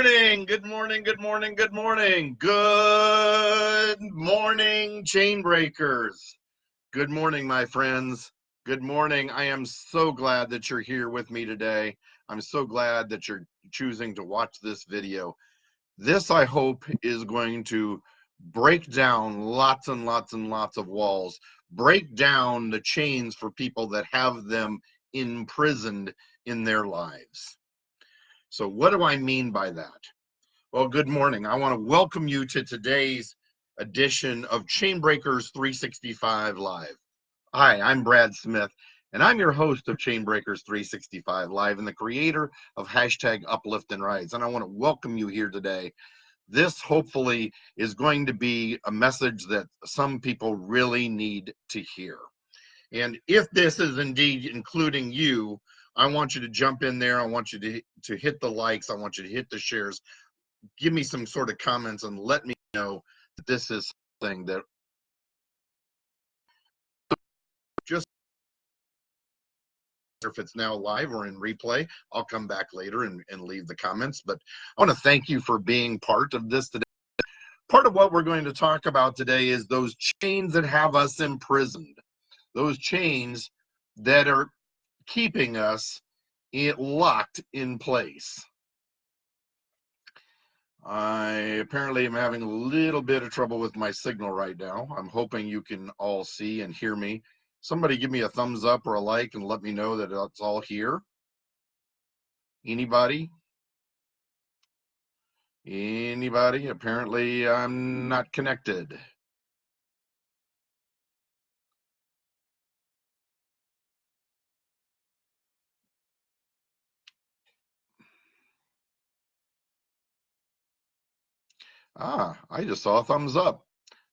morning, good morning, good morning, good morning. Good morning, Chainbreakers. Good morning, my friends. Good morning. I am so glad that you're here with me today. I'm so glad that you're choosing to watch this video. This, I hope, is going to break down lots and lots and lots of walls, break down the chains for people that have them imprisoned in their lives. So what do I mean by that? Well, good morning. I want to welcome you to today's edition of Chainbreakers 365 Live. Hi, I'm Brad Smith, and I'm your host of Chainbreakers 365 Live and the creator of hashtag Uplift and Rise. And I want to welcome you here today. This hopefully is going to be a message that some people really need to hear. And if this is indeed including you, I want you to jump in there. I want you to hit the likes. I want you to hit the shares. Give me some sort of comments and let me know that this is something that just, if it's now live or in replay, I'll come back later and leave the comments. But I want to thank you for being part of this today. Part of what we're going to talk about today is those chains that have us imprisoned, those chains that are keeping us locked in place. I apparently am having a little bit of trouble with my signal right now. I'm hoping you can all see and hear me. Somebody give me a thumbs up or a like and let me know that it's all here. Anybody? Anybody? Apparently I'm not connected. I just saw a thumbs up.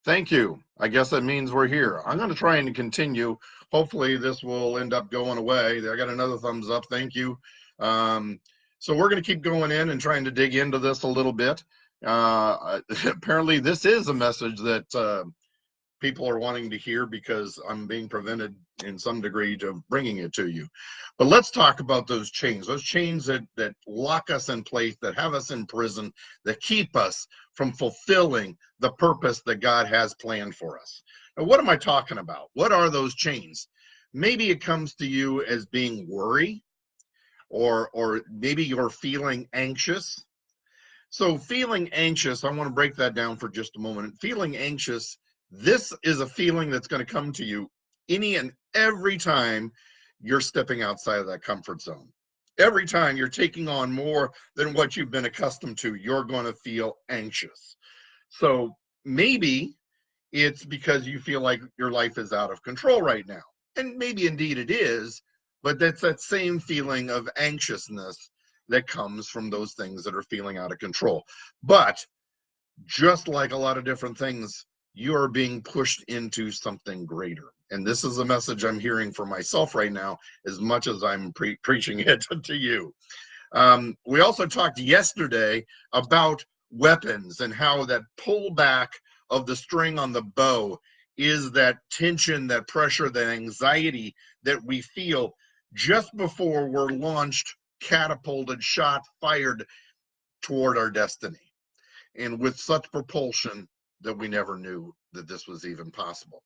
Thank you. I guess that means we're here. I'm going to try and continue. Hopefully this will end up going away. I got another thumbs up. Thank you. So we're going to keep going in and trying to dig into this a little bit. Apparently this is a message that people are wanting to hear because I'm being prevented in some degree to bringing it to you. But let's talk about those chains that lock us in place, that have us in prison, that keep us from fulfilling the purpose that God has planned for us. Now, what am I talking about? What are those chains? Maybe it comes to you as being worry, or maybe you're feeling anxious. So feeling anxious, I want to break that down for just a moment. Feeling anxious, this is a feeling that's going to come to you any and every time you're stepping outside of that comfort zone. Every time you're taking on more than what you've been accustomed to, you're going to feel anxious. So maybe it's because you feel like your life is out of control right now. And maybe indeed it is, but that's that same feeling of anxiousness that comes from those things that are feeling out of control. But just like a lot of different things, you are being pushed into something greater. And this is a message I'm hearing for myself right now, as much as I'm preaching it to you. We also talked yesterday about weapons and how that pullback of the string on the bow is that tension, that pressure, that anxiety that we feel just before we're launched, catapulted, shot, fired toward our destiny, and with such propulsion that we never knew that this was even possible.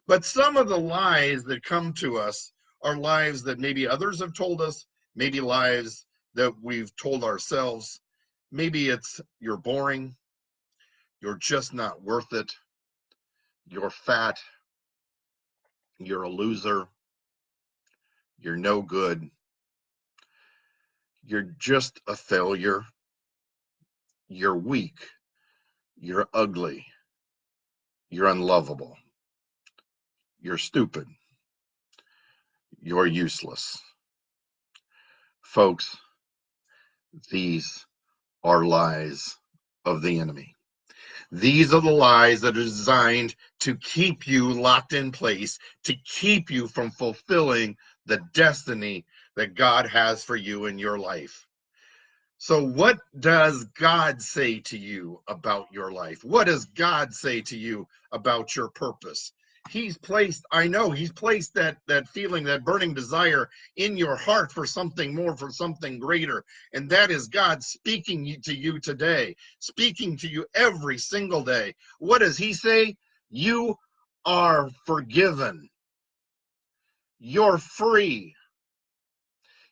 But some of the lies that come to us are lies that maybe others have told us, maybe lies that we've told ourselves. Maybe it's you're boring, you're just not worth it, you're fat, you're a loser, you're no good, you're just a failure, you're weak, you're ugly, you're unlovable, you're stupid, you're useless. Folks, these are lies of the enemy. These are the lies that are designed to keep you locked in place, to keep you from fulfilling the destiny that God has for you in your life. So what does God say to you about your life? What does God say to you about your purpose? He's placed, I know, he's placed that feeling, that burning desire in your heart for something more, for something greater. And that is God speaking to you today, speaking to you every single day. What does he say? You are forgiven. You're free.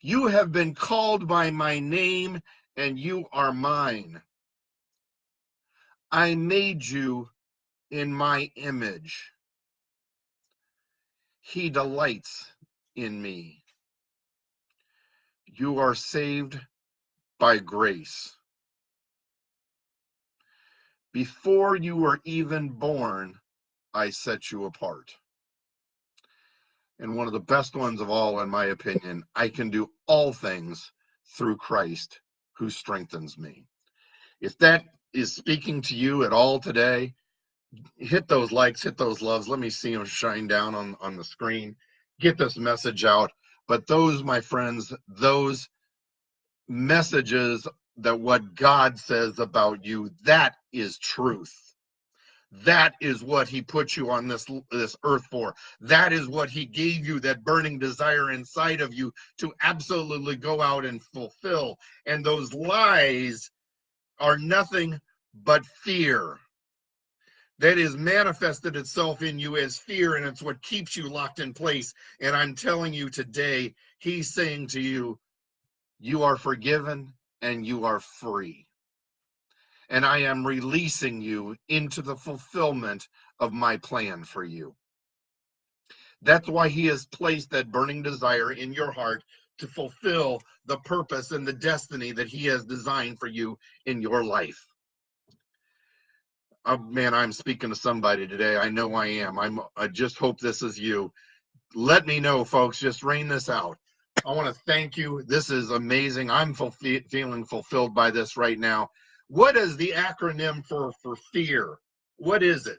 You have been called by my name, and you are mine. I made you in my image. He delights in me. You are saved by grace. Before you were even born, I set you apart. And one of the best ones of all, in my opinion, I can do all things through Christ who strengthens me. If that is speaking to you at all today, hit those likes, hit those loves. Let me see them shine down on the screen. Get this message out. But those, my friends, those messages, that what God says about you, that is truth. That is what he put you on this earth for. That is what he gave you, that burning desire inside of you to absolutely go out and fulfill. And those lies are nothing but fear. That is manifested itself in you as fear, and it's what keeps you locked in place. And I'm telling you today, he's saying to you, you are forgiven and you are free. And I am releasing you into the fulfillment of my plan for you. That's why he has placed that burning desire in your heart to fulfill the purpose and the destiny that he has designed for you in your life. Oh, man, I'm speaking to somebody today. I know I am. I just hope this is you. Let me know, folks. Just rain this out. I want to thank you. This is amazing. I'm feeling fulfilled by this right now. What is the acronym for fear? What is it?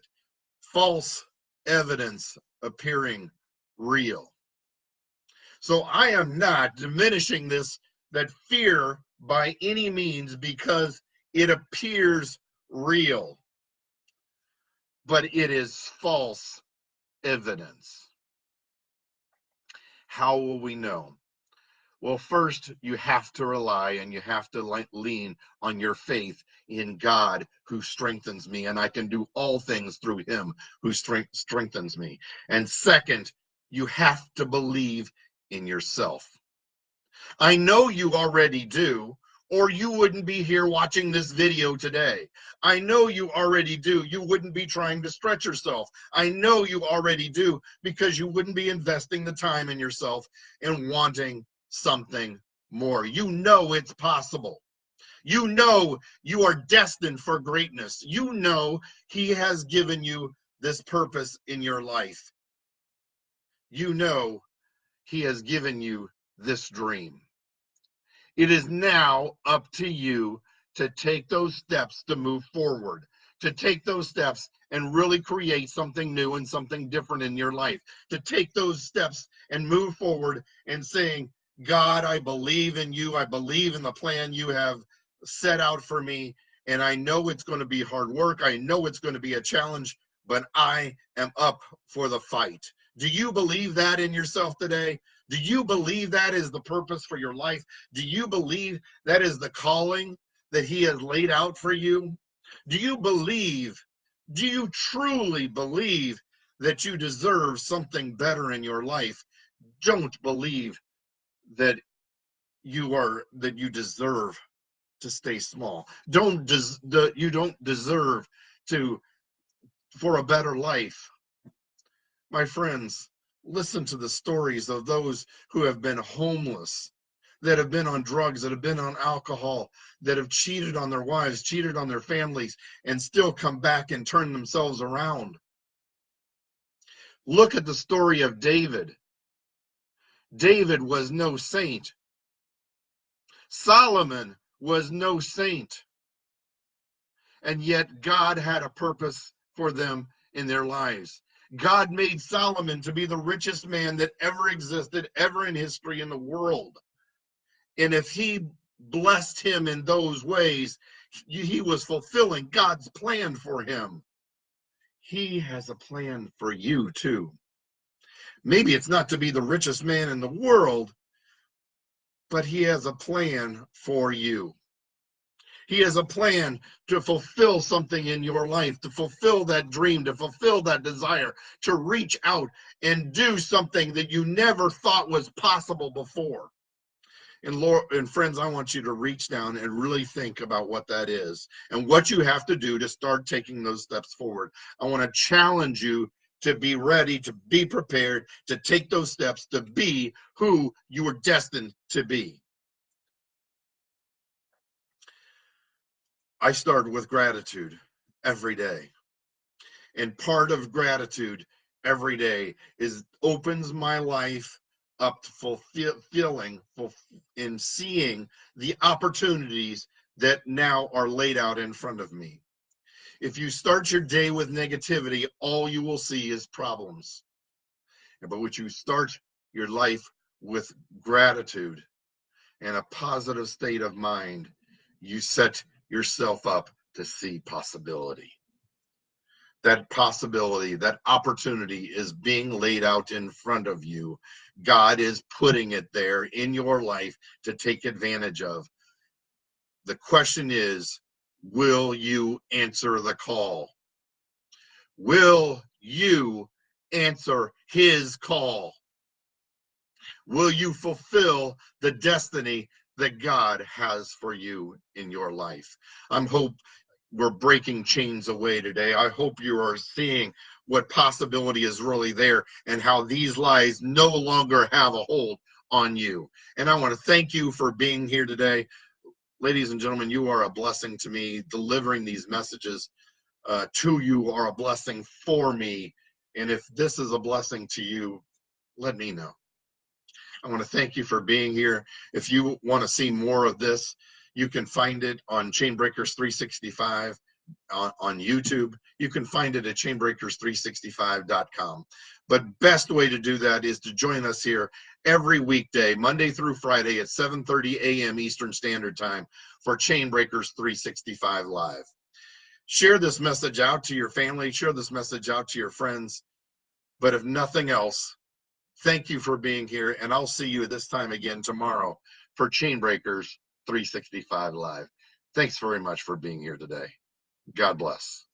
False evidence appearing real. So I am not diminishing that fear by any means, because it appears real, but it is false evidence. How will we know? Well, first, you have to rely and you have to lean on your faith in God who strengthens me, and I can do all things through him who strengthens me. And second, you have to believe in yourself. I know you already do, or you wouldn't be here watching this video today. I know you already do. You wouldn't be trying to stretch yourself. I know you already do, because you wouldn't be investing the time in yourself and wanting something more. You know it's possible. You know you are destined for greatness. You know he has given you this purpose in your life. You know he has given you this dream. It is now up to you to take those steps to move forward, to take those steps and really create something new and something different in your life, to take those steps and move forward and saying, God, I believe in you. I believe in the plan you have set out for me. And I know it's going to be hard work. I know it's going to be a challenge, but I am up for the fight. Do you believe that in yourself today? Do you believe that is the purpose for your life? Do you believe that is the calling that he has laid out for you? Do you truly believe that you deserve something better in your life? Don't believe that you deserve to stay small. You don't deserve for a better life. My friends, listen to the stories of those who have been homeless, that have been on drugs, that have been on alcohol, that have cheated on their wives, cheated on their families, and still come back and turn themselves around. Look at the story of David. David was no saint. Solomon was no saint. And yet God had a purpose for them in their lives. God made Solomon to be the richest man that ever existed, ever in history in the world. And if he blessed him in those ways, he was fulfilling God's plan for him. He has a plan for you too. Maybe it's not to be the richest man in the world, but he has a plan for you. He has a plan to fulfill something in your life, to fulfill that dream, to fulfill that desire, to reach out and do something that you never thought was possible before. And Lord and friends, I want you to reach down and really think about what that is and what you have to do to start taking those steps forward. I want to challenge you to be ready, to be prepared, to take those steps, to be who you were destined to be. I start with gratitude every day. And part of gratitude every day is opens my life up to fulfilling in seeing the opportunities that now are laid out in front of me. If you start your day with negativity, all you will see is problems. But when you start your life with gratitude and a positive state of mind, you set yourself up to see possibility. That possibility, that opportunity is being laid out in front of you. God is putting it there in your life to take advantage of. The question is, will you answer the call? Will you answer his call? Will you fulfill the destiny that God has for you in your life? I'm hope we're breaking chains away today. I hope you are seeing what possibility is really there and how these lies no longer have a hold on you. And I want to thank you for being here today. Ladies and gentlemen, you are a blessing to me. Delivering these messages to you are a blessing for me. And if this is a blessing to you, let me know. I want to thank you for being here. If you want to see more of this, you can find it on Chainbreakers 365 on YouTube. You can find it at chainbreakers365.com. But best way to do that is to join us here every weekday, Monday through Friday at 7:30 a.m. Eastern Standard Time for Chainbreakers 365 Live. Share this message out to your family. Share this message out to your friends. But if nothing else, thank you for being here, and I'll see you this time again tomorrow for Chainbreakers 365 Live. Thanks very much for being here today. God bless.